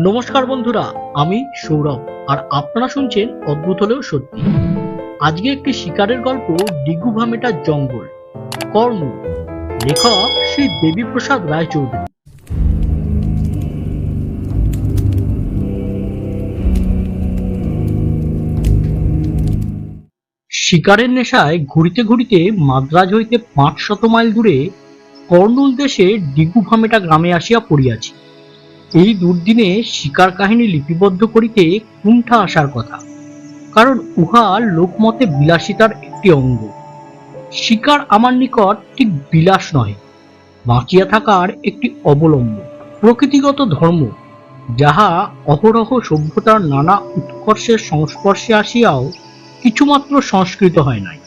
নমস্কার বন্ধুরা, আমি সৌরভ আর আপনারা শুনছেন অদ্ভুত হলেও সত্যি। আজকে একটি শিকারের গল্প, ডিগুভামেটার জঙ্গল, কর্ণুল। লেখক শ্রী দেবীপ্রসাদ রায়চৌধুরী। শিকারের নেশায় ঘুরিতে ঘুরিতে মাদ্রাজ হইতে 500 মাইল দূরে কর্ণুল দেশে ডিগুভামেটা গ্রামে আসিয়া পড়িয়াছি। এই দুর্দিনে শিকার কাহিনী লিপিবদ্ধ করিতে কুণ্ঠা আসার কথা, কারণ উহা লোকমতে বিলাসিতার একটি অঙ্গ। শিকার আমার নিকট ঠিক বিলাস নহে, বাঁচিয়া থাকার একটি অবলম্বন, প্রকৃতিগত ধর্ম, যাহা অহরহ সভ্যতার নানা উৎকর্ষের সংস্পর্শে আসিয়াও কিছুমাত্র সংস্কৃত হয় নাই,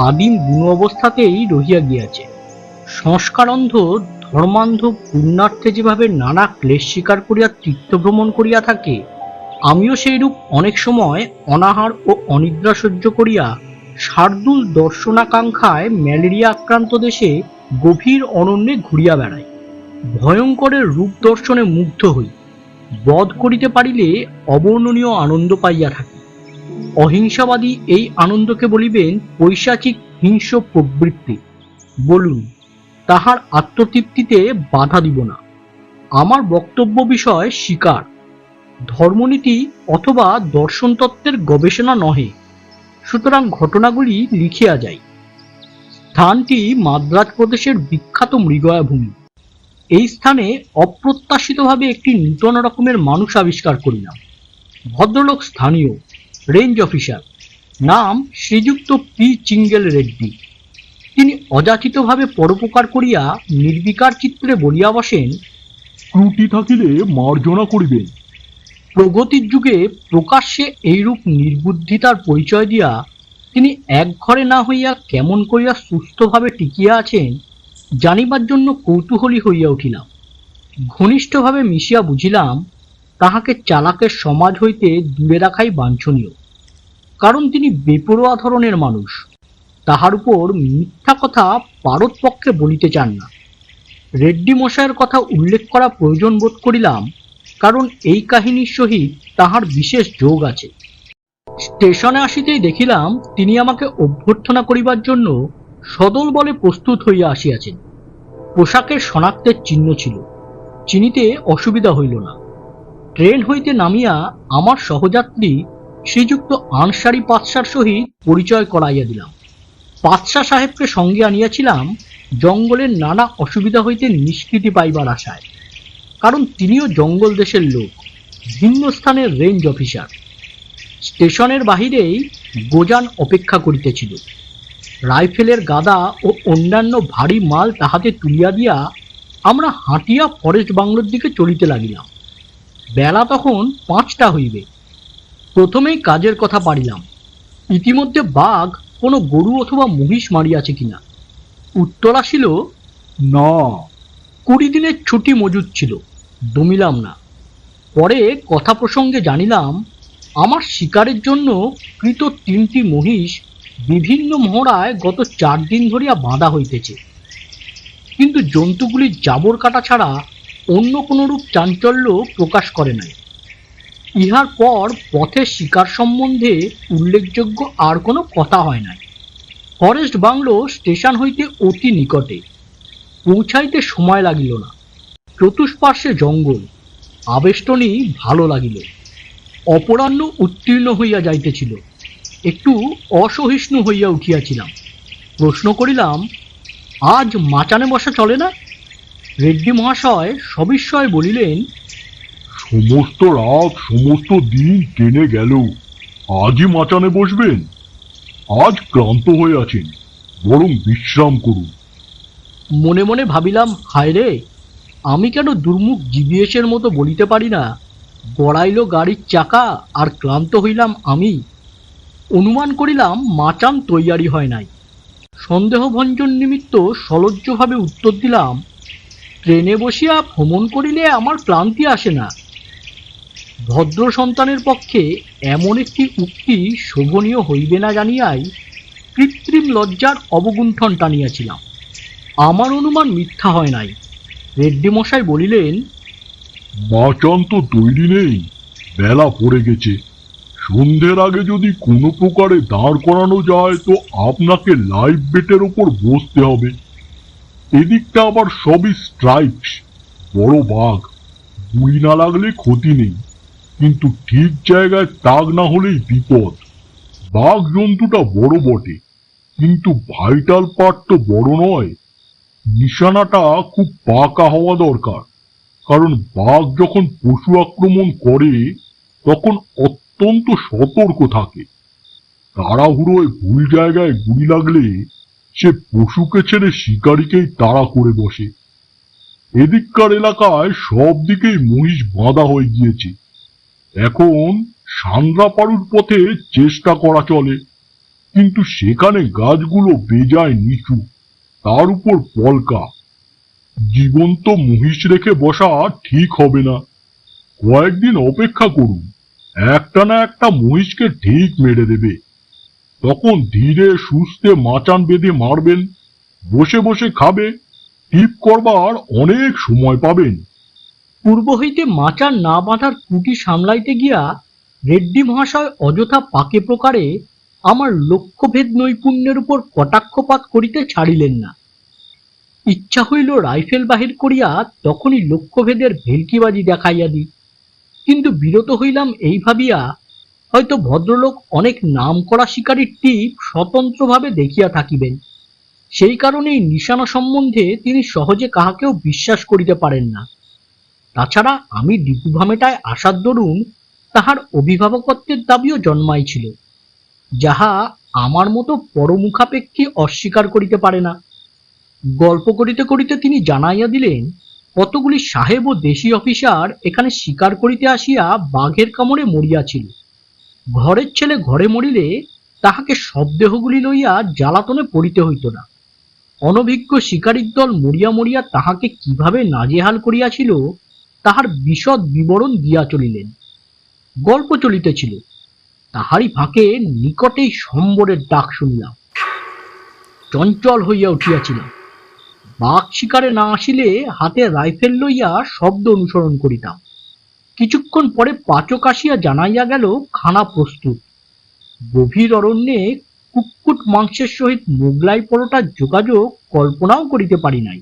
আদিম গুণ অবস্থাতেই রহিয়া গিয়াছে। সংস্কারন্ধ ধর্মান্ধ পুণ্যার্থে যেভাবে নানা ক্লেশ স্বীকার করিয়া তীর্থভ্রমণ করিয়া থাকে, আমিও সেইরূপ অনেক সময় অনাহার ও অনিদ্রা সহ্য করিয়া শার্দুল দর্শনাকাঙ্ক্ষায় ম্যালেরিয়া আক্রান্ত দেশে গভীর অরণ্যে ঘুরিয়া বেড়াই। ভয়ঙ্করের রূপ দর্শনে মুগ্ধ হই, বধ করিতে পারিলে অবর্ণনীয় আনন্দ পাইয়া থাকি। অহিংসাবাদী এই আনন্দকে বলিবেন পৈশাচিক হিংস্র প্রবৃত্তি। বলুন, তাহার আত্মতৃপ্তিতে বাধা দিব না। আমার বক্তব্য বিষয় শিকার, ধর্মনীতি অথবা দর্শনতত্ত্বের গবেষণা নহে। সুতরাং ঘটনাগুলি লিখিয়া যাই। স্থানটি মাদ্রাজ প্রদেশের বিখ্যাত মৃগয়া ভূমি। এই স্থানে অপ্রত্যাশিতভাবে একটি নূতন রকমের মানুষ আবিষ্কার করিলাম। ভদ্রলোক স্থানীয়, রেঞ্জ অফিসার, নাম শ্রীযুক্ত পি চিঙ্গেল রেড্ডি। তিনি অযাচিতভাবে পরোপকার করিয়া নির্বিকার চিত্রে বলিয়া বসেন, ত্রুটি থাকিলে মার্জনা করিবেন। প্রগতির যুগে প্রকাশ্যে এইরূপ নির্বুদ্ধিতার পরিচয় দিয়া তিনি এক ঘরে না হইয়া কেমন করিয়া সুস্থভাবে টিকিয়া আছেন জানিবার জন্য কৌতূহলী হইয়া উঠিলাম। ঘনিষ্ঠভাবে মিশিয়া বুঝিলাম তাহাকে চালাকের সমাজ হইতে দূরে রাখাই বাঞ্ছনীয়, কারণ তিনি বেপরোয়া ধরনের মানুষ। তাহার উপর মিথ্যা কথা পারতপক্ষে বলিতে চান না। রেড্ডি মশায়ের কথা উল্লেখ করা প্রয়োজন বোধ করিলাম, কারণ এই কাহিনীর সহিত তাহার বিশেষ যোগ আছে। স্টেশনে আসিতেই দেখিলাম তিনি আমাকে অভ্যর্থনা করিবার জন্য সদল বলে প্রস্তুত হইয়া আসিয়াছেন। পোশাকের শনাক্তের চিহ্ন ছিল, চিনিতে অসুবিধা হইল না। ট্রেন হইতে নামিয়া আমার সহযাত্রী শ্রীযুক্ত আনসারি পাতশার সহিত পরিচয় করাইয়া দিলাম। পাতশা সাহেবকে সঙ্গে আনিয়াছিলাম জঙ্গলের নানা অসুবিধা হইতে নিষ্কৃতি পাইবার আশায়, কারণ তিনিও জঙ্গল দেশের লোক, ভিন্ন স্থানের রেঞ্জ অফিসার। স্টেশনের বাহিরেই গোজান অপেক্ষা করিতেছিল। রাইফেলের গাদা ও অন্যান্য ভারী মাল তাহাতে তুলিয়া দিয়া আমরা হাঁটিয়া ফরেস্ট বাংলোর দিকে চলিতে লাগিলাম। বেলা তখন 5টা হইবে। প্রথমেই কাজের কথা পাড়িলাম, ইতিমধ্যে বাঘ কোনো গরু অথবা মহিষ মারিয়াছে কিনা। উত্তর আসিল, না। 20 দিনের ছুটি মজুদ ছিল, দমিলাম না। পরে কথা প্রসঙ্গে জানিলাম আমার শিকারের জন্য কৃত 3টি মহিষ বিভিন্ন মহড়ায় গত 4 দিন ধরিয়া বাঁধা হইতেছে, কিন্তু জন্তুগুলির জাবর কাটা ছাড়া অন্য কোনরূপ চাঞ্চল্য প্রকাশ করে নাই। ইহার পর পথে শিকার সম্বন্ধে উল্লেখযোগ্য আর কোনো কথা হয় নাই। ফরেস্ট বাংলো স্টেশন হইতে অতি নিকটে, পৌঁছাইতে সময় লাগিল না। চতুষ্পার্শ্বে জঙ্গল, আবেষ্টনী ভালো লাগিল। অপরাহ্ন উত্তীর্ণ হইয়া যাইতেছিল, একটু অসহিষ্ণু হইয়া উঠিয়াছিলাম। প্রশ্ন করিলাম, আজ মাচানে বসা চলে না? রেড্ডি মহাশয় সবিস্ময়ে বলিলেন, সমস্ত রাত সমস্ত দিন টেনে গেল, আজই মাচানে বসবেন? আজ ক্লান্ত হয়ে আছেন, বরং বিশ্রাম করুন। মনে মনে ভাবিলাম, হায় রে, আমি কেন দুর্মুখ জিবিএসের মতো বলিতে পারি না, গড়াইল গাড়ির চাকা আর ক্লান্ত হইলাম আমি। অনুমান করিলাম মাচান তৈয়ারি হয় নাই। সন্দেহভঞ্জন নিমিত্ত সলজ্জভাবে উত্তর দিলাম, ট্রেনে বসিয়া ভ্রমণ করিলে আমার ক্লান্তি আসে না। ভদ্র সন্তানের পক্ষে এমন একটি উক্তি শোভনীয় হইবে না জানিয়াই কৃত্রিম লজ্জার অবগুণ্ঠন টানিয়াছিলাম। আমার অনুমান মিথ্যা হয় নাই। রেড্ডি মশাই বলিলেন, মাচান তো তৈরি নেই, বেলা পড়ে গেছে। সন্ধ্যের আগে যদি কোনো প্রকারে দাঁড় করানো যায় তো আপনাকে লাইফ বেটের ওপর বসতে হবে। এদিকটা আবার সবই স্ট্রাইপস, বড় বাঘ। গুলি না লাগলে ক্ষতি নেই, কিন্তু ঠিক জায়গায় তাক না হলেই বিপদ। বাঘ জন্তুটা বড় বটে, কিন্তু ভাইটাল পার্ট তো বড় নয়। নিশানাটা খুব পাকা হওয়া দরকার, কারণ বাঘ যখন পশু আক্রমণ করে তখন অত্যন্ত সতর্ক থাকে। তাড়াহুড়োয় ভুল জায়গায় গুলি লাগলে সে পশুকে ছেড়ে শিকারীকেই তাড়া করে বসে। এদিককার এলাকায় সব দিকেই মহিষ বাঁধা হয়ে গিয়েছে। এখন সান্দ্রাপাড়ুর পথে চেষ্টা করা চলে, কিন্তু সেখানে গাছগুলো বেজায় নিচু, তার উপর পলকা। জীবন্ত মহিষ রেখে বসা ঠিক হবে না। কয়েকদিন অপেক্ষা করুন, একটা না একটা মহিষকে ঠিক মেরে দেবে। তখন ধীরে সুস্থে মাচান বেঁধে মারবেন, বসে বসে খাবে, টিপ করবার অনেক সময় পাবেন। পূর্ব হইতে মাচান না বাঁধার ত্রুটি সামলাইতে গিয়া রেড্ডি মহাশয় অযথা পাকে প্রকারে আমার লক্ষ্যভেদ নৈপুণ্যের উপর কটাক্ষপাত করিতে ছাড়িলেন না। ইচ্ছা হইল রাইফেল বাহির করিয়া তখনই লক্ষ্যভেদের ভেলকিবাজি দেখাইয়া দিই, কিন্তু বিরত হইলাম এই ভাবিয়া হয়তো ভদ্রলোক অনেক নাম করা শিকারীর টিপ স্বতন্ত্রভাবে দেখিয়া থাকিবেন। সেই কারণেই নিশানা সম্বন্ধে তিনি সহজে কাহাকেও বিশ্বাস করিতে পারেন না। তাছাড়া আমি ডিপুভামেটায় আসার দরুন তাহার অভিভাবকত্বের দাবিও জন্মাইছিল, যাহা আমার মতো পরমুখাপেক্ষী অস্বীকার করিতে পারে না। গল্প করিতে করিতে তিনি জানাইয়া দিলেন, কতগুলি সাহেব ও দেশি অফিসার এখানে শিকার করিতে আসিয়া বাঘের কামড়ে মরিয়াছিল। ঘরের ছেলে ঘরে মরিলে তাহাকে শবদেহগুলি লইয়া জ্বালাতনে পড়িতে হইত না। অনভিজ্ঞ শিকারীর দল মরিয়া মরিয়া তাহাকে কিভাবে নাজেহাল করিয়াছিল তাহার বিশদ বিবরণ দিয়া চলিলেন। গল্প চলিতেছিল, তাহারই ফাঁকে নিকটেই সম্বরের ডাক শুনিলাম। চঞ্চল হইয়া উঠিয়াছিলাম। বাঘ শিকারে না আসিলে হাতে রাইফেল লইয়া শব্দ অনুসরণ করিতাম। কিছুক্ষণ পরে পাচক আসিয়া জানাইয়া গেল খানা প্রস্তুত। গভীর অরণ্যে কুক্কুট মাংসের সহিত মোগলাই পরোটার যোগাযোগ কল্পনাও করিতে পারি নাই।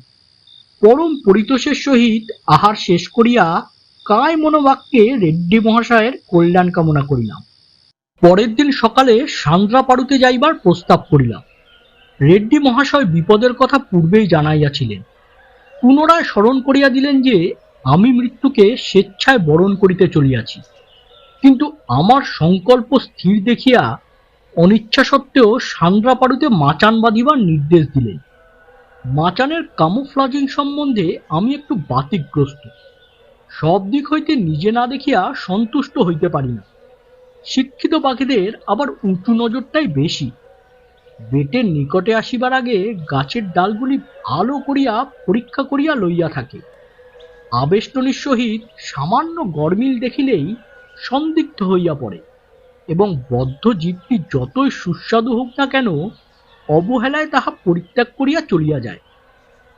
পরম পরিতোষের সহিত আহার শেষ করিয়া কায় মনোবাক্যে রেড্ডি মহাশয়ের কল্যাণ কামনা করিলাম। পরের দিন সকালে সান্দ্রাপাড়ুতে যাইবার প্রস্তাব করিলাম। রেড্ডি মহাশয় বিপদের কথা পূর্বেই জানাইয়াছিলেন। পুনরায় স্মরণ করিয়া দিলেন যে আমি মৃত্যুকে স্বেচ্ছায় বরণ করিতে চলিয়াছি, কিন্তু আমার সংকল্প স্থির দেখিয়া অনিচ্ছা সত্ত্বেও সান্দ্রাপাড়ুতে মাচান বাঁধিবার নির্দেশ দিলেন। মাচানের কামোফ্লাজিং সম্বন্ধে আমি একটু বাতিকগ্রস্ত। সব দিক হইতে নিজে না দেখিয়া সন্তুষ্ট হইতে পারি না। শিক্ষিত বাঘেদের আবার উঁচু নজরটাই বেশি। বেটের নিকটে আসিবার আগে গাছের ডালগুলি ভালো করিয়া পরীক্ষা করিয়া লইয়া থাকে। আবেষ্টনীর সহিত সামান্য গরমিল দেখিলেই সন্দিগ্ধ হইয়া পড়ে, এবং বদ্ধ জীবটি যতই সুস্বাদু হোক না কেন অবহেলায় তাহা পরিত্যাগ করিয়া চলিয়া যায়।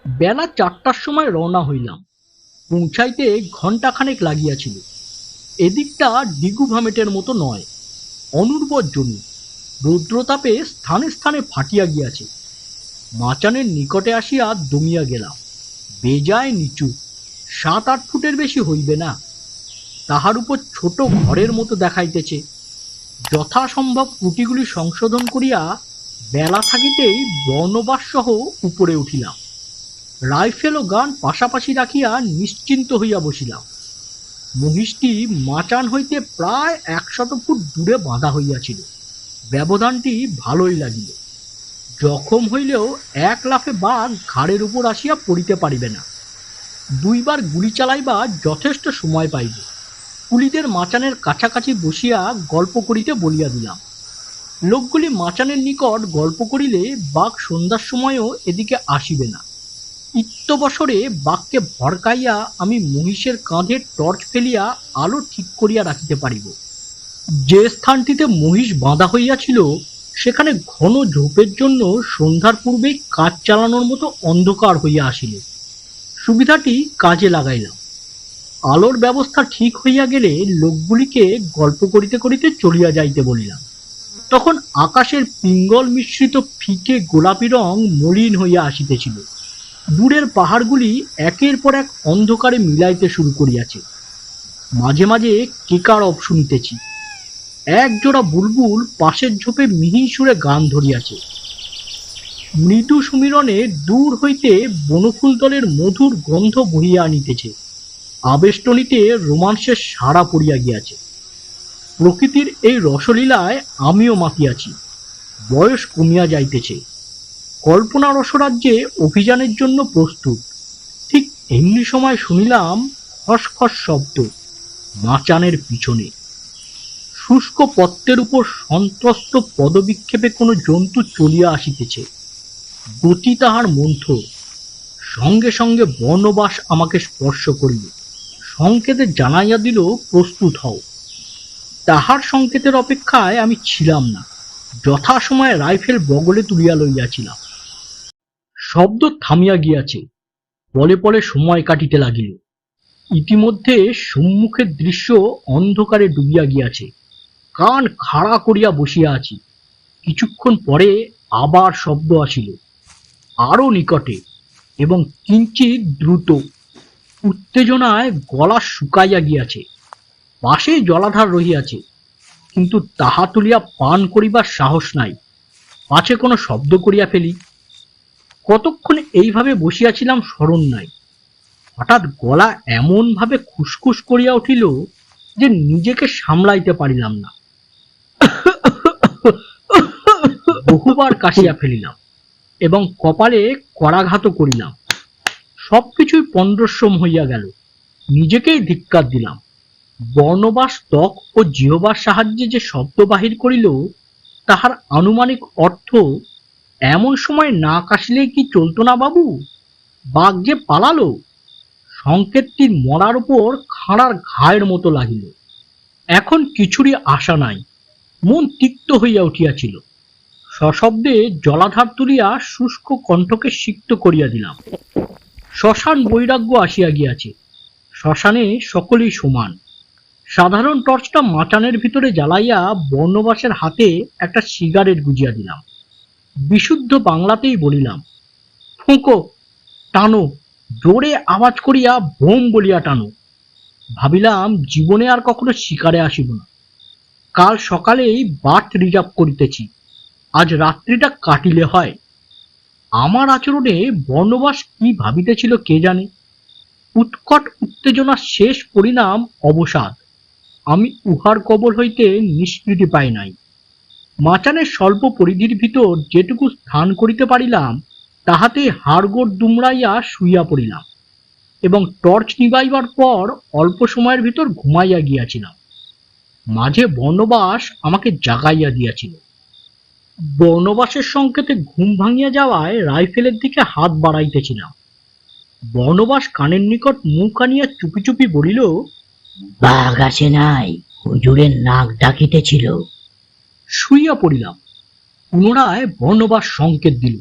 বেলা 4টার সময় রওনা হইলাম। পৌঁছাইতে ঘণ্টাখানেক লাগিয়াছিল। এদিকটা ডিগুভামেটের মতো নয়, অনুর্বর জমি, রৌদ্রতাপে স্থানে স্থানে ফাটিয়া গিয়াছে। মাচানের নিকটে আসিয়া দমিয়া গেলাম। বেজায় নিচু, 7-8 ফুটের বেশি হইবে না। তাহার উপর ছোট ঘরের মতো দেখাইতেছে। যথাসম্ভব ত্রুটিগুলি সংশোধন করিয়া বেলা থাকিতেই বর্ণবাস সহ উপরে উঠিলাম। রাইফেল ও গান পাশাপাশি রাখিয়া নিশ্চিন্ত হইয়া বসিলাম। মহিষটি মাচান হইতে প্রায় 100 ফুট দূরে বাঁধা হইয়াছিল। ব্যবধানটি ভালোই লাগিল। জখম হইলেও এক লাফে বাঘ ঘাড়ের উপর আসিয়া পড়িতে পারিবে না। 2 বার গুলি চালাইবার যথেষ্ট সময় পাইব। কুলিদের মাচানের কাছাকাছি বসিয়া গল্প করিতে বলিয়া দিলাম। লোকগুলি মাচানের নিকট গল্প করিলে বাঘ সন্ধ্যার সময়ও এদিকে আসিবে না। ইত্যবসরে বাঘকে ভড়কাইয়া আমি মহিষের কাঁধে টর্চ ফেলিয়া আলো ঠিক করিয়া রাখিতে পারিব। যে স্থানটিতে মহিষ বাঁধা হইয়াছিল সেখানে ঘন ঝোপের জন্য সন্ধ্যার পূর্বেই কাজ চালানোর মতো অন্ধকার হইয়া আসিল। সুবিধাটি কাজে লাগাইলাম। আলোর ব্যবস্থা ঠিক হইয়া গেলে লোকগুলিকে গল্প করিতে করিতে চলিয়া যাইতে বলিলাম। তখন আকাশের পিঙ্গল মিশ্রিত ফিকে গোলাপি রং মলিন হইয়া আসিতেছিল। দূরের পাহাড়গুলি একের পর এক অন্ধকারে মিলাইতে শুরু করিয়াছে। মাঝে মাঝে কেকারব শুনিতেছি। এক জোড়া বুলবুল পাশের ঝোপে মিহি সুরে গান ধরিয়াছে। মৃদু সুমিরণে দূর হইতে বনফুল দলের মধুর গন্ধ বহিয়া আনিতেছে। আবেষ্টনীতে রোমান্সের সাড়া পড়িয়া গিয়াছে। প্রকৃতির এই রসলীলায় আমিও মাতিয়াছি। বয়স কমিয়া যাইতেছে। কল্পনা রসরাজ্যে অভিযানের জন্য প্রস্তুত। ঠিক এমনি সময় শুনিলাম খসখস শব্দ মাচানের পিছনে। শুষ্ক পত্রের উপর সন্ত্রস্ত পদবিক্ষেপে কোনো জন্তু চলিয়া আসিতেছে। গতি তাহার মন্থর। সঙ্গে সঙ্গে বনবাস আমাকে স্পর্শ করিল। সংকেতে জানাইয়া দিল, প্রস্তুত হও। তাহার সংকেতের অপেক্ষায় আমি ছিলাম না। যথাসময়ে রাইফেল বগলে তুলিয়া লইয়াছিলাম। শব্দ থামিয়া গিয়াছে। পলে পলে সময় কাটিতে লাগিল। ইতিমধ্যে সম্মুখের দৃশ্য অন্ধকারে ডুবিয়া গিয়াছে। কান খাড়া করিয়া বসিয়া আছি। কিছুক্ষণ পরে আবার শব্দ আসিল, আরো নিকটে এবং কিঞ্চিৎ দ্রুত। উত্তেজনায় গলা শুকাইয়া গিয়াছে। পাশেই জলাধার রহিয়াছে, কিন্তু তাহা তুলিয়া পান করিবার সাহস নাই, পাছে কোনো শব্দ করিয়া ফেলি। কতক্ষণ এইভাবে বসিয়াছিলাম স্মরণ নাই। হঠাৎ গলা এমন ভাবে খুসখুস করিয়া উঠিল যে নিজেকে সামলাইতে পারিলাম না। বহুবার কাশিয়া ফেলিলাম এবং কপালে করাঘাত করিলাম। সবকিছুই পণ্ডশ্রম হইয়া গেল। নিজেকেই ধিক্কার দিলাম। বর্ণবাস ত্বক ও জিহ্বার সাহায্যে যে শব্দ বাহির করিল, তাহার আনুমানিক অর্থ এমন সময় না কাশিলেই কি চলতো না বাবু? বাঘ যে পালালো। সংকেতটির মরার উপর খাঁড়ার ঘায়ের মতো লাগিল। এখন কিছুরই আশা নাই। মন তিক্ত হইয়া উঠিয়াছিল। সশব্দে জলাধার তুলিয়া শুষ্ক কণ্ঠকে সিক্ত করিয়া দিলাম। শ্মশান বৈরাগ্য আসিয়া গিয়াছে। শ্মশানে সকলেই সমান। সাধারণ টর্চটা মাচানের ভিতরে জ্বালাইয়া বর্ণবাসের হাতে একটা সিগারেট গুজিয়া দিলাম। বিশুদ্ধ বাংলাতেই বলিলাম, ফুঁকো, টানো, জোরে আওয়াজ করিয়া বোম বলিয়া টানো। ভাবিলাম জীবনে আর কখনো শিকারে আসিব না। কাল সকালেই বাট রিজার্ভ করিতেছি। আজ রাত্রিটা কাটিলে হয়। আমার আচরণে বর্ণবাস কি ভাবিতেছিল কে জানে। উৎকট উত্তেজনার শেষ পরিণাম অবসাদ। আমি উহার কবল হইতে নিষ্কৃতি পাই নাই। মাচানের স্বল্প পরিধির ভিতর যেটুকু স্থান করিতে পারিলাম, তাহাতে হাড়গোড় দুমড়াইয়া শুইয়া পড়িলাম এবং টর্চ নিবাইবার পর অল্প সময়ের ভিতর ঘুমাইয়া গিয়াছিলাম। মাঝে বর্ণবাস আমাকে জাগাইয়া দিয়াছিল। বর্ণবাসের সংকেতে ঘুম ভাঙিয়া যাওয়ায় রাইফেলের দিকে হাত বাড়াইতেছিলাম। বর্ণবাস কানের নিকট মুখ আনিয়া চুপি চুপি বলিল, বাঘ আসে নাই, হুজুরের নাক ডাকিতেছিল। শুইয়া পড়িলাম। পুনরায় বর্ণবাস সংকেত দিল।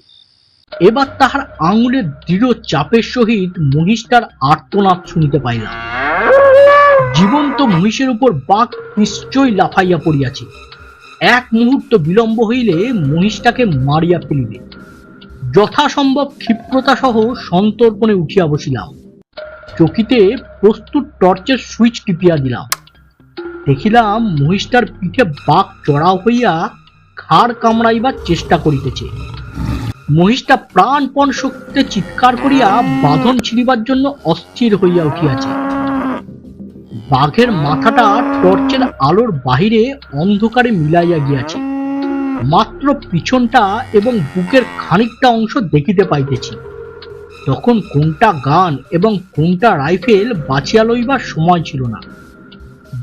এবার তাহার আঙুলের দৃঢ় চাপের সহিত মহিষটার আর্তনাদ শুনিতে পাইলাম। জীবন্ত মহিষের উপর বাঘ নিশ্চয়ই লাফাইয়া পড়িয়াছে। এক মুহূর্ত বিলম্ব হইলে মহিষটাকে মারিয়া ফেলিবে। যথাসম্ভব ক্ষিপ্রতা সহ সন্তর্পণে উঠিয়া বসিলাম। চকিতে প্রস্তুত টর্চের সুইচ টিপিয়া দিলাম। দেখিলাম মহিষটার পিঠে বাঘ চড়াও হইয়া ঘাড় কামড়াইবার চেষ্টা করিতেছে। মহিষটা প্রাণপণ শক্তিতে চিৎকার করিয়া বাঁধন ছিঁড়িবার জন্য অস্থির হইয়া উঠিয়াছে। বাঘের মাথাটা টর্চের আলোর বাহিরে অন্ধকারে মিলাইয়া গিয়াছে। মাত্র পিছনটা এবং বুকের খানিকটা অংশ দেখিতে পাইতেছি। তখন কোনটা গান এবং কোনটা রাইফেল বাছিয়া লইবার সময় ছিল না।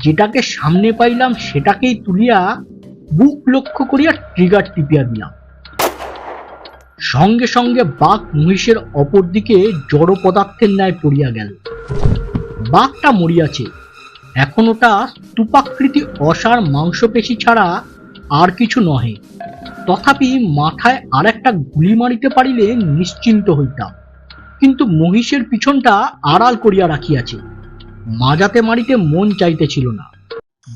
যেটাকে সামনে পাইলাম সেটাকেই তুলিয়া বুক লক্ষ্য করিয়া ট্রিগার টিপিয়া দিলাম। সঙ্গে সঙ্গে বাঘ মহিষের অপর দিকে জড় পদার্থের ন্যায় পড়িয়া গেল। বাঘটা মরিয়াছে। এখন ওটা স্তূপাকৃতি অসার মাংসপেশি ছাড়া আর কিছু নহে। তথাপি মাথায় আর একটা গুলি মারিতে পারিলে নিশ্চিন্ত হইতাম। কিন্তু মহিষের পিছনটা আড়াল করিয়া রাখিয়াছে। মাজাতে মারিতে মন চাইতেছিল না।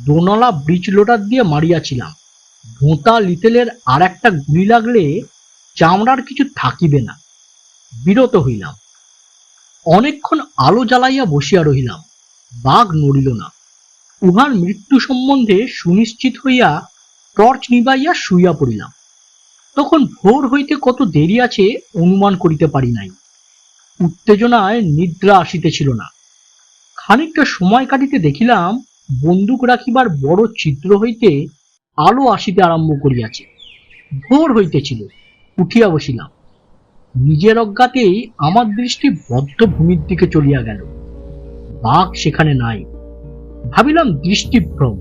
দোনলা ব্রিজ লোডার দিয়ে মারিয়াছিলাম। ভোঁতা লিতেলের আর একটা গুলি লাগলে চামড়ার কিছু থাকিবে না। বিরত হইলাম। অনেকক্ষণ আলো জ্বালাইয়া বসিয়া রহিলাম। বাঘ নড়িল না। উহার মৃত্যু সম্বন্ধে সুনিশ্চিত হইয়া টর্চ নিবাইয়া শুইয়া পড়িলাম। তখন ভোর হইতে কত দেরি আছে অনুমান করিতে পারি নাই। উত্তেজনায় নিদ্রা আসিতেছিল না। খানিকটা সময় কাটিতে দেখিলাম বন্দুক রাখিবার বড় ছিদ্র হইতে আলো আসিতে আরম্ভ করিয়াছে। ভোর হইতেছিল। উঠিয়া বসিলাম। নিজের অজ্ঞাতেই আমার দৃষ্টি বদ্ধ ভূমির দিকে চলিয়া গেল। বাঘ সেখানে নাই। ভাবিলাম দৃষ্টিভ্রম।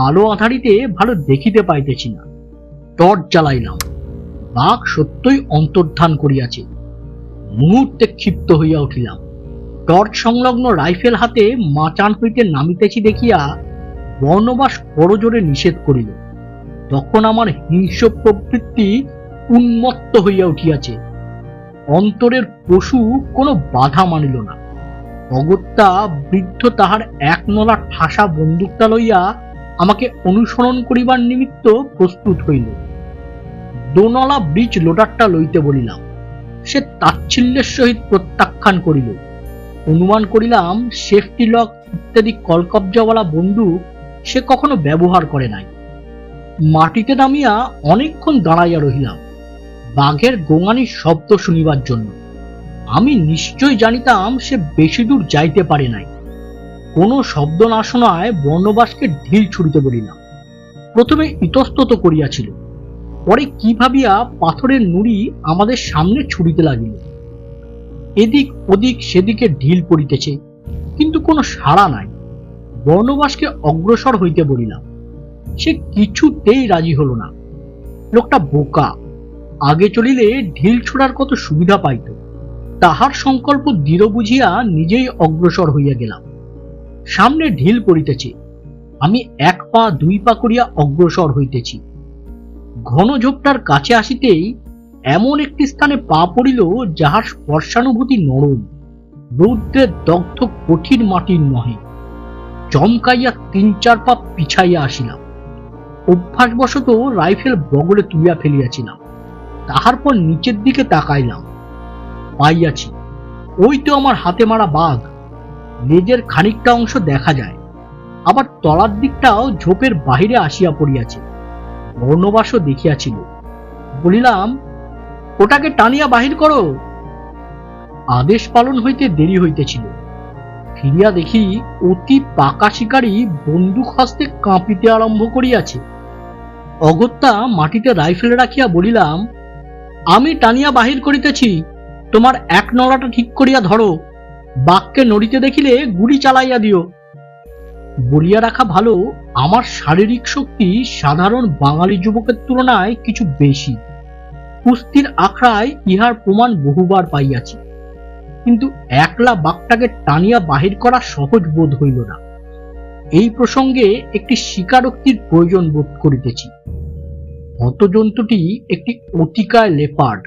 আলো আঁধারিতে ভালো দেখিতে পাইতেছি না। টর্চ জ্বালাইলাম। বাঘ সত্যই অন্তর্ধান করিয়াছে। মুহূর্তে ক্ষিপ্ত হইয়া উঠিলাম। টর্চ সংলগ্ন রাইফেল হাতে মাচান হইতে নামিতেছি দেখিয়া বর্ণবাস বড় জোরে নিষেধ করিল। তখন আমার হিংস্র প্রবৃত্তি উন্মত্ত হইয়া উঠিয়াছে। অন্তরের পশু কোনো বাধা মানিল না। অগত্যা বৃদ্ধ তাহার এক নলা ঠাসা বন্দুকটা লইয়া আমাকে অনুসরণ করিবার নিমিত্ত প্রস্তুত হইল। দোনলা ব্রিজ লোডারটা লইতে বলিলাম। সে তাচ্ছিল্যের সহিত প্রত্যাখ্যান করিল। অনুমান করিলাম সেফটি লক ইত্যাদি কলকবজাওয়ালা বন্দুক সে কখনো ব্যবহার করে নাই। মাটিতে নামিয়া অনেকক্ষণ দাঁড়াইয়া রহিলাম বাঘের গোঙানির শব্দ শুনিবার জন্য। আমি নিশ্চয় জানিতাম সে বেশি দূর যাইতে পারে নাই। কোনো শব্দ না শোনায় বর্ণবাসকে ঢিল ছুড়িতে বলিলাম। প্রথমে ইতস্তত করিয়াছিল, পরে কি ভাবিয়া পাথরের নুড়ি আমাদের সামনে ছুড়িতে লাগিল। এদিক ওদিক সেদিকে ঢিল পড়িতেছে, কিন্তু কোনো সাড়া নাই। বর্ণবাসকে অগ্রসর হইতে বলিলাম। সে কিছুতেই রাজি হল না। লোকটা বোকা। আগে চলিলে ঢিল ছোড়ার কত সুবিধা পাইত। তাহার সংকল্প দৃঢ় বুঝিয়া নিজেই অগ্রসর হইয়া গেলাম। সামনে ঢিল পড়িতেছে। আমি এক পা দুই পা করিয়া অগ্রসর হইতেছি। ঘন ঝোপটার কাছে আসিতেই এমন একটি স্থানে পা পড়িল যাহার স্পর্শানুভূতি নরম, রৌদ্রের দগ্ধ কঠিন মাটির নহে। চমকাইয়া তিন চার পা পিছাইয়া আসিলাম। অভ্যাসবশত রাইফেল বগলে তুলিয়া ফেলিয়াছিলাম। তাহার পর নিচের দিকে তাকাইলাম। পাইয়াছি, ওই তো আমার হাতে মারা বাঘ। লেজের খানিকটা অংশ দেখা যায়, আবার তলার দিকটাও ঝোপের বাহিরে আসিয়া পড়িয়াছে। বর্ণবাসও দেখিয়াছিল। বলিলাম, ওটাকে টানিয়া বাহির করো। আদেশ পালন হইতে দেরি হইতেছিল। ফিরিয়া দেখি অতি পাকা শিকারী বন্দুক হস্তে কাঁপিতে আরম্ভ করিয়াছে। অগত্যা মাটিতে রাইফেল রাখিয়া বলিলাম, আমি টানিয়া বাহির করিতেছি, তোমার এক নলাটা ঠিক করিয়া ধরো। বাঘকে নড়িতে দেখিলে গুলি চালাইয়া দিও। বলিয়া রাখা ভালো, আমার শারীরিক শক্তি সাধারণ বাঙালি যুবকের তুলনায় কিছু বেশি। কুস্তির আখড়ায় ইহার প্রমাণ বহুবার পাইয়াছি, কিন্তু একলা বাঘটাকে টানিয়া বাহির করা সহজ বোধ হইল না। এই প্রসঙ্গে একটি স্বীকারোক্তির প্রয়োজন বোধ করিতেছি। হতজন্তুটি একটি অতিকায় লেপার্ড,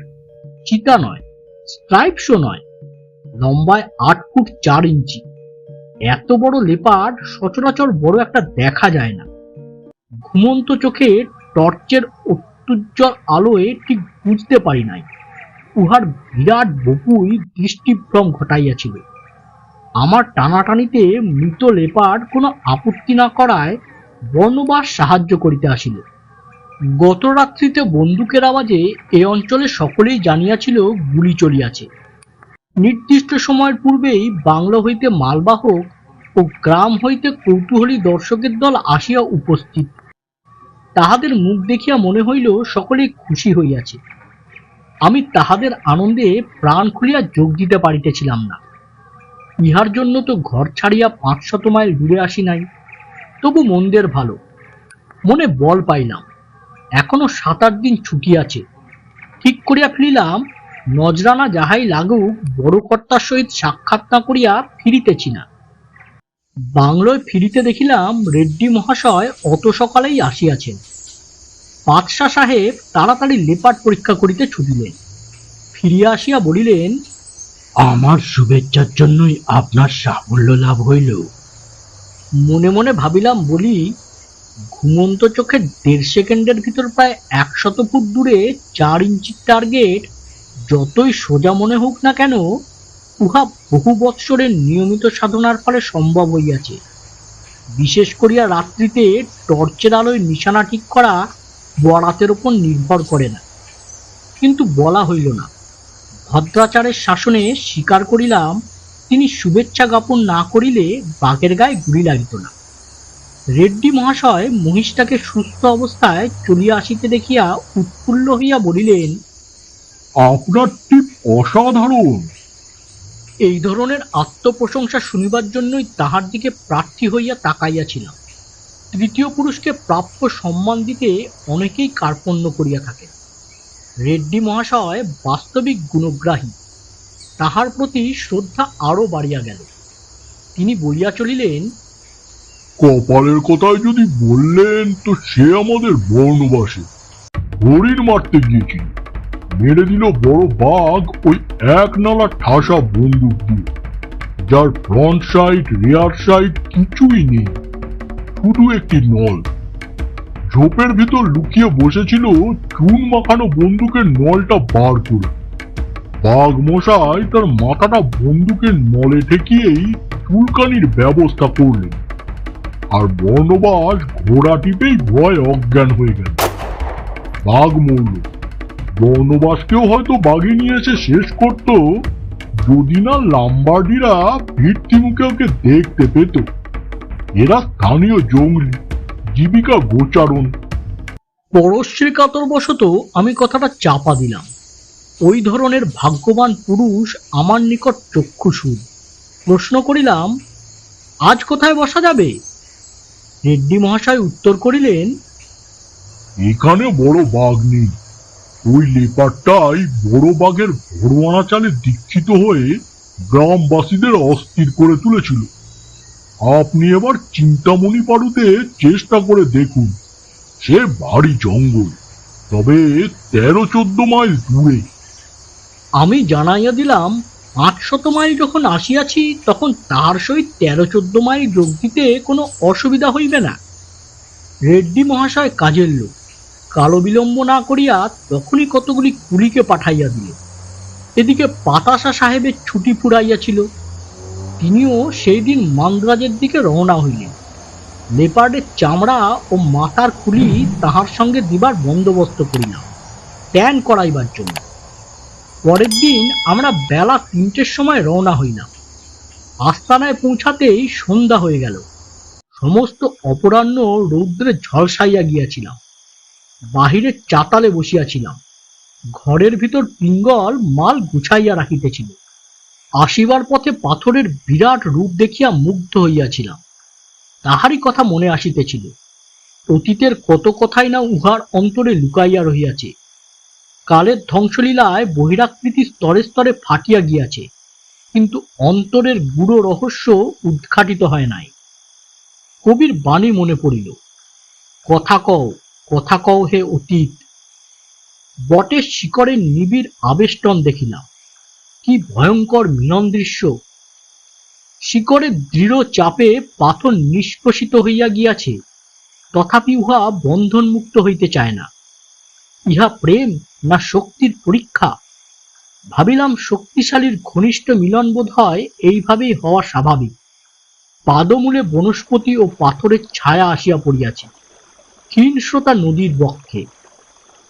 চিতা নয়, স্ট্রাইপসও নয়, লম্বায় 8 ফুট 4 ইঞ্চি। এত বড় লেপার্ড সচরাচর বড় একটা দেখা যায় না। ঘুমন্ত চোখে টর্চের অত্যুজ্জ্বল আলোয় ঠিক বুঝতে পারি নাই। উহার বিরাট বপুই দৃষ্টিভ্রম ঘটাইয়াছিল। আমার টানাটানিতে মৃত লেপার্ড কোনো আপত্তি না করায় বর্ণবাস সাহায্য করিতে আসিল। গত রাত্রিতে বন্দুকের আওয়াজে এ অঞ্চলে সকলেই জানিয়াছিল গুলি চলিয়াছে। নির্দিষ্ট সময়ের পূর্বেই বাংলা হইতে মালবাহক ও গ্রাম হইতে কৌতূহলী দর্শকের দল আসিয়া উপস্থিত। তাহাদের মুখ দেখিয়া মনে হইল সকলেই খুশি হইয়াছে। আমি তাহাদের আনন্দে প্রাণ খুলিয়া যোগ দিতে পারিতেছিলাম না। ইহার জন্য তো ঘর ছাড়িয়া 500 মাইল দূরে আসি নাই। তবু মন্দের ভালো, মনে বল পাইলাম। এখনো 7-8 দিন ছুটি আছে। ঠিক করিয়া ফিরিলাম, নজরানা যাহাই লাগুক বড় কর্তার সহিত সাক্ষাৎ না করিয়া ফিরিতেছি না। বাংলোয় ফিরিতে দেখিলাম রেড্ডি মহাশয় অত সকালেই আসিয়াছেন। বাদশাহ সাহেব তাড়াতাড়ি লেপার্ড পরীক্ষা করিতে ছুটিলেন। ফিরিয়া আসিয়া বলিলেন, আমার শুভেচ্ছার জন্যই আপনার সাফল্য লাভ হইল। মনে মনে ভাবিলাম বলি, ঘুমন্ত চোখে 1.5 সেকেন্ডের ভিতর প্রায় 100 ফুট দূরে 4 ইঞ্চির টার্গেট যতই সোজা মনে হোক না কেন, উহা বহু বৎসরের নিয়মিত সাধনার ফলে সম্ভব হইয়াছে। বিশেষ করিয়া রাত্রিতে টর্চের আলোয় নিশানা ঠিক করা বরাতের উপর নির্ভর করে না। কিন্তু বলা হইল না। ভদ্রাচারের শাসনে স্বীকার করিলাম, তিনি শুভেচ্ছা জ্ঞাপন না করিলে বাঘের গায়ে গুলি লাগিত না। রেড্ডি মহাশয় মহিষটাকে সুস্থ অবস্থায় চলিয়া আসিতে দেখিয়া উৎফুল্ল হইয়া বলিলেন, আপনার টিপ অসাধারণ। এই ধরনের আত্মপ্রশংসা শুনিবার জন্যই তাহার দিকে প্রার্থী হইয়া তাকাইয়াছিলাম। তৃতীয় পুরুষকে প্রাপ্য সম্মান দিতে অনেকেই কার্পণ্য করিয়া থাকে। রেড্ডি মহাশয় বাস্তবিক গুণগ্রাহী। তাহার প্রতি শ্রদ্ধা আরো বাড়িয়া গেল। তিনি বলিয়া চলিলেন, কপালের কথায় যদি বললেন তো সে আমাদের বর্ণবাসী। হরিণ মারতে গিয়েছিল, মেরে দিল বড় বাঘ ওই এক নালা ঠাসা বন্দুক দিয়ে, যার ফ্রন্ট সাইড রিয়ার সাইড কিছুই নেই, শুধু একটি নল। ঝোপের ভিতর লুকিয়ে বসেছিল চুন মাখানো বন্দুকের নলটা বার করে। বাঘ মশাই তার মাথাটা বন্দুকের নলে ঠেকিয়েই চুলকানির ব্যবস্থা করলেন, আর বর্ণবাস ঘোড়া টিপেই ভয় অজ্ঞান হয়ে গেল। বাঘ মরল। বর্ণবাসকেও হয়তো বাঘে নিয়ে এসে শেষ করত, যদি না লাম্বার্ডিরা ভিত্তি মুখে ওকে দেখতে পেত। এরা স্থানীয় জঙ্গলি, জীবিকা গোচারণ। পরশ্রী কাতরবশত আমি কথাটা চাপা দিলাম। ওই ধরনের ভাগ্যবান পুরুষ আমার নিকট চক্ষুসুদ। প্রশ্ন করিলাম, আজ কোথায় বসা যাবে? রেড্ডি মহাশয় উত্তর করিলেন, এখানে বড় বাঘ নেই। ওই লেপারটাই বড় বাঘের ভরোয়ানা চালে দীক্ষিত হয়ে গ্রামবাসীদের অস্থির করে তুলেছিল। আপনি এবার চিন্তামণি পাড়ুতে চেষ্টা করে দেখুন। সে ভারী জঙ্গল, তবে 13-14 মাইল দূরে। আমি জানাইয়া দিলাম, 500 মাইল যখন আসিয়াছি, তখন তাহার সহিত 13-14 মাইল যোগ দিতে কোনো অসুবিধা হইবে না। রেড্ডি মহাশয় কাজের লোক, কালো বিলম্ব না করিয়া তখনই কতগুলি কুলিকে পাঠাইয়া দিল। এদিকে পাতাসা সাহেবের ছুটি ফুরাইয়াছিল। তিনিও সেই দিন মান্দ্রাজের দিকে রওনা হইলেন। লেপার্ডের চামড়া ও মাথার খুলি তাহার সঙ্গে দিবার বন্দোবস্ত করিলাম, ট্যান করাইবার জন্য। পরের দিন আমরা বেলা 3টের সময় রওনা হইলাম। আস্তানায় পৌঁছাতেই সন্ধ্যা হয়ে গেল। সমস্ত অপরাহ্ন রৌদ্রে ঝলসাইয়া গিয়াছিলাম। বাহিরে চাতালে বসিয়াছিলাম। ঘরের ভিতর পিঙ্গল মাল গুছাইয়া রাখিতেছিল। আসিবার পথে পাথরের বিরাট রূপ দেখিয়া মুগ্ধ হইয়াছিলাম। তাহারই কথা মনে আসিতেছিল। অতীতের কত কথাই না উহার অন্তরে লুকাইয়া রহিয়াছে। কালের ধ্বংসলীলায় বহিরাকৃতি স্তরে স্তরে ফাটিয়া গিয়াছে, কিন্তু অন্তরের গূঢ় রহস্য উদ্ঘাটিত হয় নাই। কবির বাণী মনে পড়িল, কথা কও হে অতীত। বটের শিকড়ের নিবিড় আবেষ্টন দেখিলাম। কি ভয়ঙ্কর মিলন দৃশ্য! শিকড়ের দৃঢ় চাপে পাথর নিষ্পেষিত হইয়া গিয়াছে, তথাপি উহা বন্ধনমুক্ত হইতে চায় না। ইহা প্রেম না শক্তির পরীক্ষা? ভাবিলাম, শক্তিশালীর ঘনিষ্ঠ মিলন বোধ হয় এইভাবেই হওয়া স্বাভাবিক। পাদমূলে বনস্পতি ও পাথরের ছায়া আসিয়া পড়িয়াছে। ক্ষীণস্রোতা নদীর বক্ষে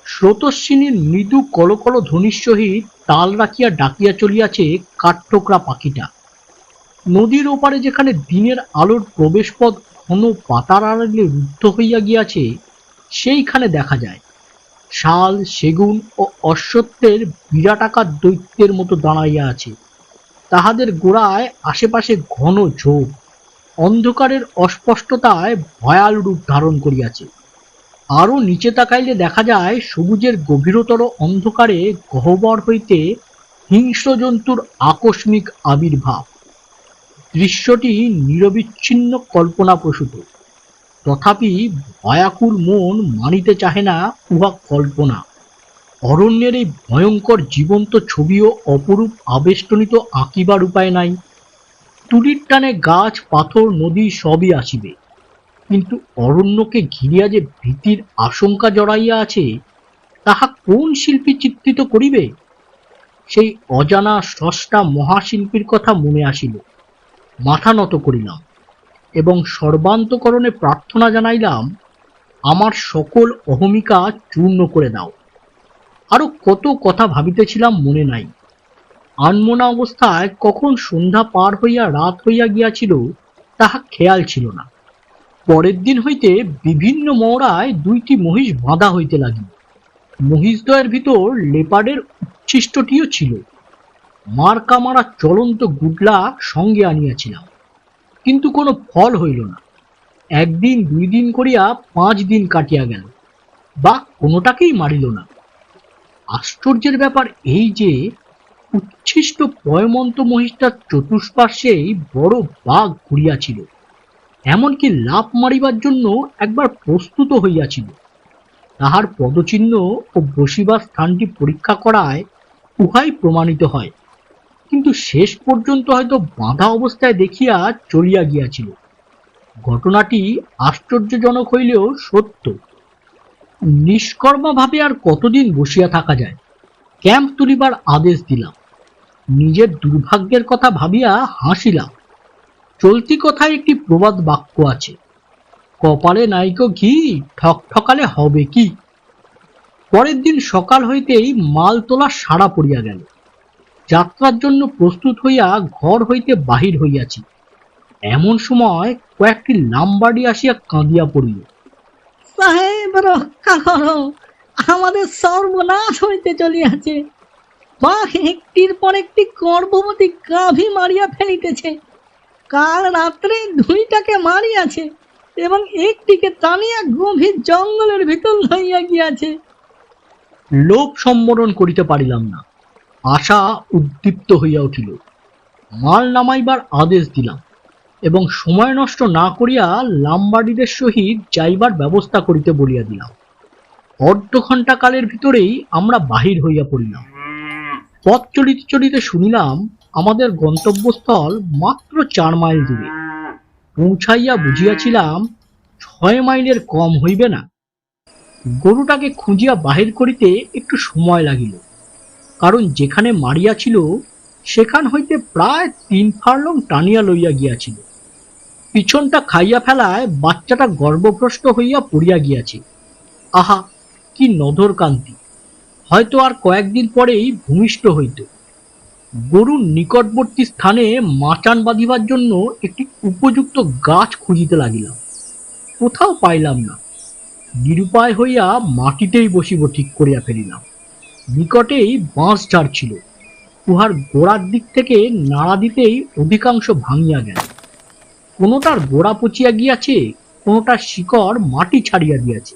স্রোতস্বিনীর মৃদু কলকল ধ্বনির সহিত তাল রাখিয়া ডাকিয়া চলিয়াছে কাঠঠোকরা পাখিটা। নদীর ওপারে যেখানে দিনের আলোর প্রবেশপথ ঘন পাতার আড়ালে রুদ্ধ হইয়া গিয়াছে, সেইখানে দেখা যায় শাল, সেগুন ও অশ্বত্থের বিরাটাকার দৈত্যের মতো দাঁড়াইয়া আছে। তাহাদের গোড়ায় আশেপাশে ঘন ঝোপ, অন্ধকারের অস্পষ্টতায় ভয়াল রূপ ধারণ করিয়াছে। আরো নিচে তাকাইলে দেখা যায় সবুজের গভীরতর অন্ধকারে গহ্বর হইতে হিংস্র জন্তুর আকস্মিক আবির্ভাব। দৃশ্যটি নিরবিচ্ছিন্ন কল্পনাপ্রসূত, তথাপি ভয়াকুল মন মানিতে চাহে না উহা কল্পনা। অরণ্যের এই ভয়ঙ্কর জীবন্ত ছবিও অপরূপ আবেষ্টনিত আঁকিবার উপায় নাই। তুলির টানে গাছ পাথর নদী সবই আসিবে, কিন্তু অরণ্যকে ঘিরিয়া যে ভীতির আশঙ্কা জড়াইয়া আছে, তাহা কোন শিল্পী চিত্রিত করিবে? সেই অজানা স্রষ্টা মহাশিল্পীর কথা মনে আসিল। মাথা নত করিলাম এবং সর্বান্তকরণে প্রার্থনা জানাইলাম, আমার সকল অহমিকা চূর্ণ করে দাও। আরো কত কথা ভাবিতেছিলাম মনে নাই। আনমনা অবস্থায় কখন সন্ধ্যা পার হইয়া রাত হইয়া গিয়াছিল তাহা খেয়াল ছিল না। পরের দিন হইতে বিভিন্ন মহড়ায় 2টি মহিষ বাঁধা হইতে লাগিল। মহিষদ্বয়ের ভিতর লেপার্ডের উচ্ছিষ্টটিও ছিল। মার্কা মারা চলন্ত গুডলা সঙ্গে আনিয়াছিলাম, কিন্তু কোনো ফল হইল না। 1 দিন 2 দিন করিয়া 5 দিন কাটিয়া গেল, বা কোনোটাকেই মারিল না। আশ্চর্যের ব্যাপার এই যে, উচ্ছিষ্ট পয়মন্ত মহিষটার চতুষ্পার্শ্বেই বড় বাঘ ঘুরিয়াছিল, এমনকি লাফ মারিবার জন্য একবার প্রস্তুত হইয়াছিল। তাহার পদচিহ্ন ও বসিবার স্থানটি পরীক্ষা করায় উহাই প্রমাণিত হয়, কিন্তু শেষ পর্যন্ত হয়তো বাঁধা অবস্থায় দেখিয়া চলিয়া গিয়াছিল। ঘটনাটি আশ্চর্যজনক হইলেও সত্য। নিষ্কর্মা ভাবে আর কতদিন বসিয়া থাকা যায়? ক্যাম্প তুলিবার আদেশ দিলাম। নিজের দুর্ভাগ্যের কথা ভাবিয়া হাসিলাম। চলতি কথায় একটি প্রবাদ বাক্য আছে, কপালে নাইকো ঘি, ঠকঠকালে হবে কি। পরের দিন সকাল হইতেই মাল তোলা সাড়া পড়িয়া গেল। যাত্রার জন্য প্রস্তুত হইয়া ঘর হইতে বাহির হইয়াছি, এমন সময় কয়েকটি লামবার্ডি আসিয়া কাঁদিয়া পড়িল। সাহেব, রক্ষা করো, আমাদের সর্বনাশ হইতে চলিয়াছে। বাঘ একটির পর একটি গর্ভবতী গাভী মারিয়া ফেলিতেছে। কাল রাত্রে 2টাকে মারিয়াছে এবং একটিকে টানিয়া গভীর জঙ্গলের ভিতর লইয়া গিয়াছে। লোভ সম্বরণ করিতে পারিলাম না। আশা উদ্দীপ্ত হইয়া উঠিল। মাল নামাইবার আদেশ দিলাম এবং সময় নষ্ট না করিয়া লামবার্ডিদের সহিত যাইবার ব্যবস্থা করিতে বলিয়া দিলাম। অর্ধঘণ্টা কালের ভিতরেই আমরা বাহির হইয়া পড়িলাম। পথ চলিতে চলিতে শুনিলাম আমাদের গন্তব্যস্থল মাত্র 4 মাইল দূরে। পৌঁছাইয়া বুঝিয়াছিলাম 6 মাইলের কম হইবে না। গরুটাকে খুঁজিয়া বাহির করিতে একটু সময় লাগিল, কারণ যেখানে মারিয়াছিল সেখান হইতে প্রায় 3 ফার্লং টানিয়া লইয়া গিয়াছিল। পিছনটা খাইয়া ফেলায় বাচ্চাটা গর্ভভ্রষ্ট হইয়া পড়িয়া গিয়াছে। আহা, কি নধর কান্তি! হয়তো আর কয়েকদিন পরেই ভূমিষ্ঠ হইত। গরুর নিকটবর্তী স্থানে মাচান বাঁধিবার জন্য একটি উপযুক্ত গাছ খুঁজিতে লাগিলাম। কোথাও পাইলাম না। নিরুপায় হইয়া মাটিতেই বসিব ঠিক করিয়া ফেলিলাম। নিকটেই বাঁশ ঝাড় ছিল, উহার গোড়ার দিক থেকে নাড়া দিতেই অধিকাংশ ভাঙিয়া গেল। কোনোটার গোড়া পচিয়া গিয়াছে, কোনোটার শিকড় মাটি ছাড়িয়া দিয়াছে।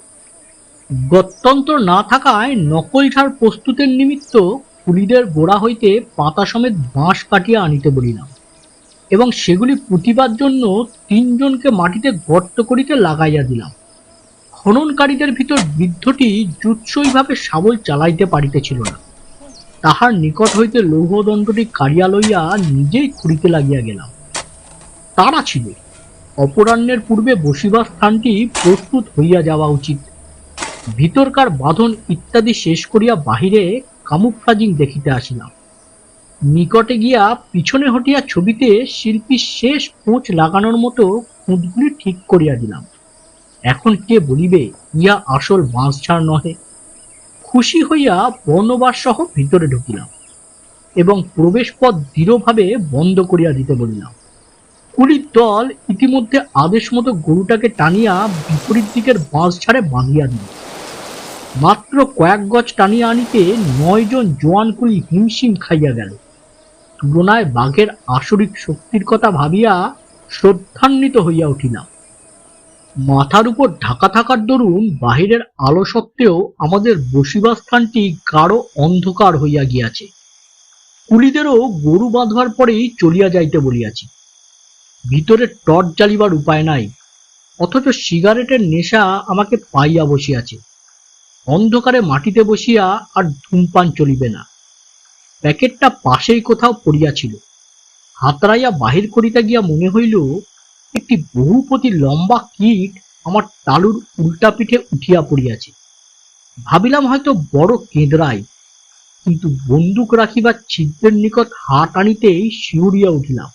গত্যন্তর না থাকায় নকল ঝাড় প্রস্তুতের নিমিত্ত কুলিদের গোড়া হইতে পাতা সমেত বাঁশ কাটিয়া আনিতে বলিলাম এবং সেগুলি পুঁতিবার জন্য 3 জনকে মাটিতে গর্ত করিতে লাগাইয়া দিলাম। খননকারীদের ভিতর বৃদ্ধটি জুৎসইভাবে শাবল চালাইতে পারিতেছিল না। তাহার নিকট হইতে লৌহদণ্ডটি কাড়িয়া লইয়া নিজেই খুঁড়িতে লাগিয়া গেলাম। তাড়া ছিল, অপরাহ্নের পূর্বে বসিবার স্থানটি প্রস্তুত হইয়া যাওয়া উচিত। ভিতরকার বাঁধন ইত্যাদি শেষ করিয়া বাহিরে কামুফ্লাজিং দেখিতে আসিলাম। নিকটে গিয়া পিছনে হটিয়া ছবিতে শিল্পী শেষ পোঁচ লাগানোর মতো খুঁতগুলি ঠিক করিয়া দিলাম। এখন কে বলিবে ইয়া আসল বাঁশঝাড় নহে? খুশি হইয়া বর্ণবার সহ ভিতরে ঢুকিলাম এবং প্রবেশ পথ দৃঢ়ভাবে বন্ধ করিয়া দিতে বলিলাম। কুলির দল ইতিমধ্যে আদেশ মতো গরুটাকে টানিয়া বিপরীত দিকের বাঁশঝাড়ে বাঁধিয়া দিল। মাত্র কয়েক গজ টানিয়া আনিতে 9 জন জোয়ান কুলি হিমশিম খাইয়া গেল। তুলনায় বাঘের আসরিক শক্তির কথা ভাবিয়া শ্রদ্ধান্বিত হইয়া উঠিলাম। মাথার উপর ঢাকা থাকার দরুন বাহিরের আলো সত্ত্বেও আমাদের বসিবার স্থানটি গাঢ় অন্ধকার হইয়া গিয়াছে। কুলিদেরও গরু বাঁধবার পরেই চলিয়া যাইতে বলিয়াছি। ভিতরে টর্চ জ্বালিবার উপায় নাই, অথচ সিগারেটের নেশা আমাকে পাইয়া বসিয়াছে। অন্ধকারে মাটিতে বসিয়া আর ধূমপান চলিবে না। প্যাকেটটা পাশেই কোথাও পড়িয়াছিল। হাতড়াইয়া বাহির করিতে গিয়া মনে হইল একটি বহুপতি লম্বা কীট আমার তালুর উল্টা পিঠে উঠিয়া পড়িয়াছে। ভাবিলাম হয়তো বড় কেঁদরাই, কিন্তু বন্দুক রাখিবার ছিদ্রের নিকট হাত আনিতেই শিউরিয়া উঠিলাম।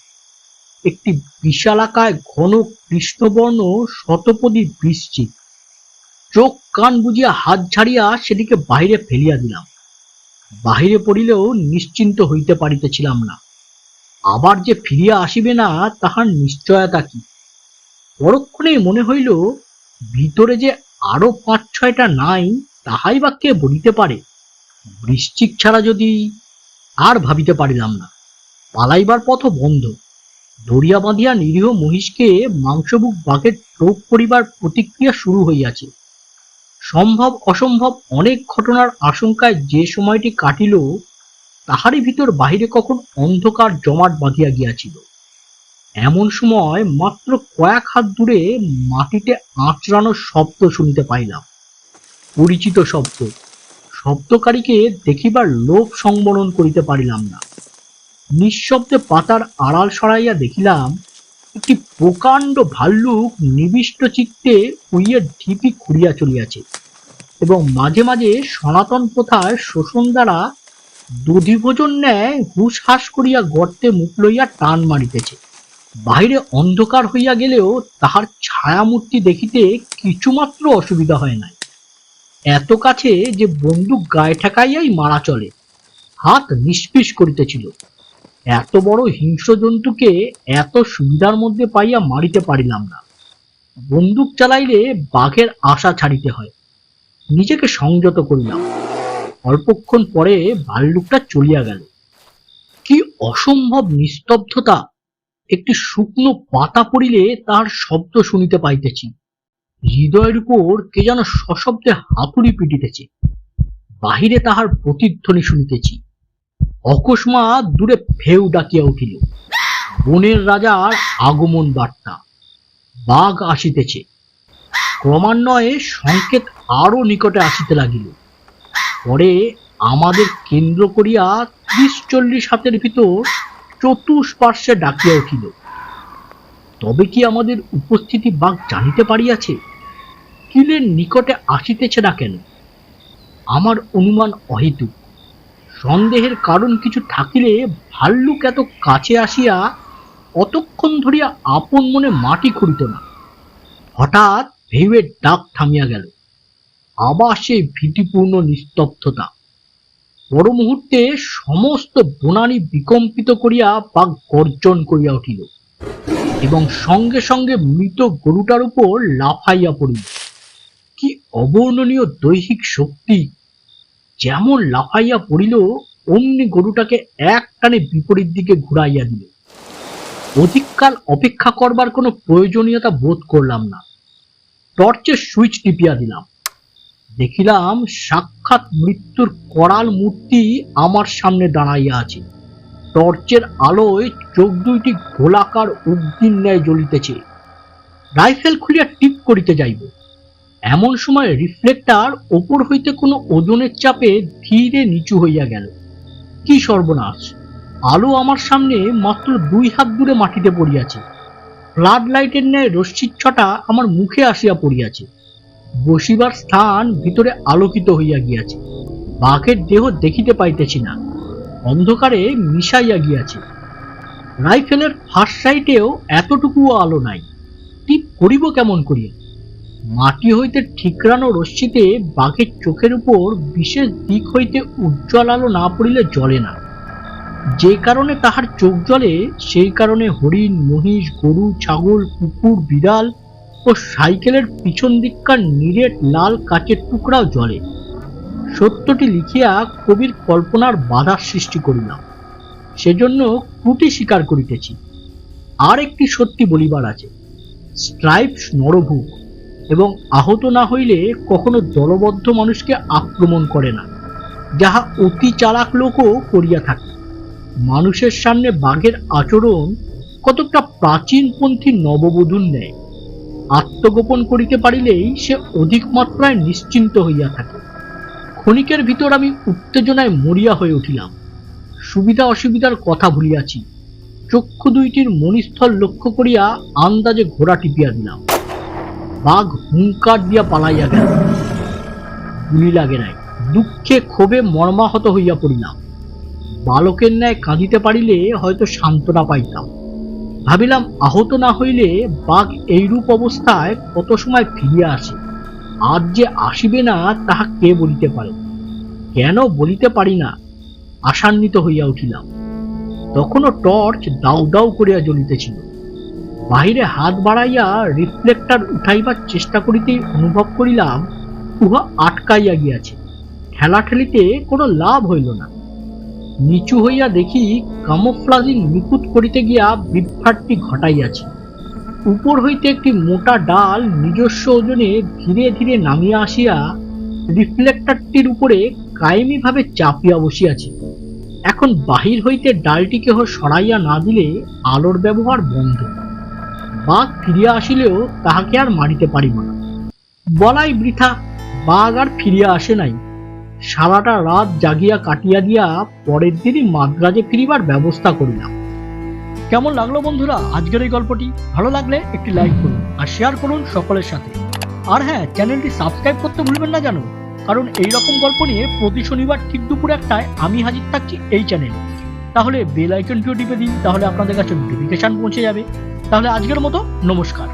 একটি বিশালাকায় ঘন কৃষ্ণবর্ণ শতপদী বৃশ্চিক। চোখ কান বুজিয়া হাত ছাড়িয়া সেটিকে বাহিরে ফেলিয়া দিলাম। বাহিরে পড়িলেও নিশ্চিন্ত হইতে পারিতেছিলাম না। আবার যে ফিরিয়া আসিবে না তাহার নিশ্চয়তা কি? পরক্ষণেই মনে হইল ভিতরে যে আরো ৫-৬টা নাই, তাহাই বা কে বলিতে পারে। বৃশ্চিক ছাড়া যদি... আর ভাবিতে পারিলাম না। পালাইবার পথও বন্ধ। দড়িয়া বাঁধিয়া নিরীহ মহিষকে মাংসবুক বাঘের টোপ করিবার প্রতিক্রিয়া শুরু হইয়াছে। সম্ভব অসম্ভব অনেক ঘটনার আশঙ্কায় যে সময়টি কাটিল, তাহারই ভিতর বাহিরে কখন অন্ধকার জমাট বাঁধিয়া গিয়াছিল। এমন সময় মাত্র কয়েক হাত দূরে মাটিতে আঁচড়ানোর শব্দ শুনিতে পাইলাম। পরিচিত শব্দ। শব্দকারীকে দেখিবার লোভ সংবরণ করিতে পারিলাম না। নিঃশব্দে পাতার আড়াল সরাইয়া দেখিলাম একটি প্রকাণ্ড ভাল্লুক নিবিষ্ট চিত্তে উইয়ের ঢিপি খুঁড়িয়া চলিয়াছে এবং মাঝে মাঝে সনাতন প্রথার শোষণ দ্বারা দধিভোজন ন্যায় হুস হাস করিয়া গর্তে মুখ লইয়া টান মারিতেছে। বাহিরে অন্ধকার হইয়া গেলেও তাহার ছায়ামূর্তি দেখিতে কিছুমাত্র অসুবিধা হয় নাই। এত কাছে যে বন্দুক গায়ে ঠেকাইয়াই মারা চলে। হাত নিষ্পিস করিতেছিল। এত বড় হিংস্র জন্তুকে এত সুবিধার মধ্যে পাইয়া মারিতে পারিলাম না। বন্দুক চালাইলে বাঘের আশা ছাড়িতে হয়। নিজেকে সংযত করিলাম। অল্পক্ষণ পরে ভাল্লুকটা চলিয়া গেল। কি অসম্ভব নিস্তব্ধতা! একটি শুকনো পাতা পড়িলে তাহার শব্দ শুনিতে পাইতেছি। হৃদয়ের উপর কে যেন সশব্দে হাতুড়ি পিটিতেছে। বাহিরে তাহার প্রতিধ্বনি শুনিতেছি। অকস্মাৎ দূরে ফেউ ডাকিয়া উঠিল। বনের রাজার আগমন বার্তা। বাঘ আসিতেছে। ক্রমান্বয়ে সংকেত আরো নিকটে আসিতে লাগিল। পরে আমাদের কেন্দ্র করিয়া ৩০-৪০ হাতের ভিতর চতুষ্পার্শ্বে ডাকিয়া উঠিল। তবে কি আমাদের উপস্থিতি বাঘ জানিতে পারিয়াছে? কিলের নিকটে আসিতেছে না কেন? আমার অনুমান অহেতুক। সন্দেহের কারণ কিছু থাকিলে ভাল্লুক এত কাছে আসিয়া অতক্ষণ ধরিয়া আপন মনে মাটি খুঁড়িত না। হঠাৎ ভেউয়ের ডাক থামিয়া গেল। আবার সেই ভীতিপূর্ণ নিস্তব্ধতা। পর মুহূর্তে সমস্ত বনানী বিকম্পিত করিয়া বাঘ গর্জন করিয়া উঠিল এবং সঙ্গে সঙ্গে মৃত গরুটার উপর লাফাইয়া পড়িল। কি অবর্ণনীয় দৈহিক শক্তি! যেমন লাফাইয়া পড়িল, অমনি গরুটাকে এক টানে বিপরীত দিকে ঘুরাইয়া দিল। অধিককাল অপেক্ষা করবার কোনো প্রয়োজনীয়তা বোধ করলাম না। টর্চের সুইচ টিপিয়া দিলাম। দেখিলাম সাক্ষাৎ মৃত্যুর করাল মূর্তি আমার সামনে দাঁড়াইয়া আছে। টর্চের আলোয় চোখ দুইটি গোলাকার অগ্নির ন্যায় জ্বলিতেছে। রাইফেল খুলিয়া টিপ করিতে যাইব, এমন সময় রিফ্লেক্টর ওপর হইতে কোনো ওজনের চাপে ধীরে নিচু হইয়া গেল। কি সর্বনাশ! আলো আমার সামনে মাত্র ২ হাত দূরে মাটিতে পড়িয়াছে। ফ্লাড লাইটের ন্যায় রশ্মির ছটা আমার মুখে আসিয়া পড়িয়াছে। বসিবার স্থান ভিতরে আলোকিত হইয়া গিয়াছে। বাঘের দেহ দেখিতে পাইতেছি না, অন্ধকারে মিশাইয়া গিয়াছে। রাইফেলের ফার্স্ট সাইটেও এতটুকুও আলো নাই। টিপ করিব কেমন করিয়া? মাটি হইতে ঠিকরানো রশ্মিতে বাঘের চোখের উপর বিশেষ দিক হইতে উজ্জ্বল আলো না পড়িলে জ্বলে না। যে কারণে তাহার চোখ জ্বলে, সেই কারণে হরিণ, মহিষ, গরু, ছাগল, কুকুর, বিড়াল ও সাইকেলের পিছন দিককার নিরেট লাল কাচের টুকরাও জ্বলে। সত্যটি লিখিয়া কবির কল্পনার বাধার সৃষ্টি করিলাম, সেজন্য ত্রুটি স্বীকার করিতেছি। আর একটি সত্যি বলিবার আছে। স্ট্রাইপস নরভূক এবং আহত না হইলে কখনো দলবদ্ধ মানুষকে আক্রমণ করে না, যাহা অতি চালাক লোকও করিয়া থাকে। মানুষের সামনে বাঘের আচরণ কতকটা প্রাচীনপন্থী নববধূর ন্যায়। আত্মগোপন করিতে পারিলেই সে অধিক মাত্রায় নিশ্চিন্ত হইয়া থাকে। ক্ষণিকের ভিতর আমি উত্তেজনায় মরিয়া হয়ে উঠিলাম। সুবিধা অসুবিধার কথা ভুলিয়াছি। চক্ষু দুইটির মণিস্থল লক্ষ্য করিয়া আন্দাজে ঘোড়া টিপিয়া দিলাম। বাঘ হুঙ্কার দিয়া পালাইয়া গেল। গুলি লাগে নাই। দুঃখে ক্ষোভে মর্মাহত হইয়া পড়িলাম। বালকের ন্যায় কাঁদিতে পারিলে হয়তো সান্ত্বনা পাইতাম। ভাবিলাম আহত না হইলে বাঘ এইরূপ অবস্থায় কত সময় ফিরিয়া আসে, আজ যে আসিবে না তাহা কে বলিতে পারে। কেন বলিতে পারি না, আশান্বিত হইয়া উঠিলাম। তখনও টর্চ দাউ দাউ করিয়া জ্বলিতেছিল। বাহিরে হাত বাড়াইয়া রিফ্লেক্টর উঠাইবার চেষ্টা করিতেই অনুভব করিলাম উহা আটকাইয়া গিয়াছে। ঠেলাঠেলিতে কোনো লাভ হইল না। নিচু হইয়া দেখি কামোফ্লাজিং নিখুঁত করিতে গিয়া বিভ্রাটটি ঘটাইয়াছি। উপর হইতে একটি মোটা ডাল নিজস্ব ওজনে ধীরে ধীরে নামিয়া আসিয়া রিফ্লেক্টরটির উপরে কায়েমীভাবে চাপিয়া বসিয়াছে। এখন বাহির হইতে ডালটি কেহ সরাইয়া না দিলে আলোর ব্যবহার বন্ধ। বাঘ ফিরিয়া আসিলেও তাহাকে আর মারিতে পারিব না। বলাই বৃথা, বাঘ আর ফিরিয়া আসে নাই। সারাটা রাত জাগিয়া কাটিয়া দিয়া পরের দিনই মাদ্রাজে ফিরিবার ব্যবস্থা করিলাম। কেমন লাগলো বন্ধুরা আজকের এই গল্পটি? ভালো লাগলে একটি লাইক করুন আর শেয়ার করুন সকলের সাথে। আর হ্যাঁ, চ্যানেলটি সাবস্ক্রাইব করতে ভুলবেন না জানো, কারণ এই রকম গল্প নিয়ে প্রতি শনিবার ঠিক দুপুর 1টায় আমি হাজির থাকছি এই চ্যানেলে। তাহলে বেল আইকনটিও টিপে দিন, তাহলে আপনাদের কাছে নোটিফিকেশন পৌঁছে যাবে। তাহলে আজকের মতো নমস্কার।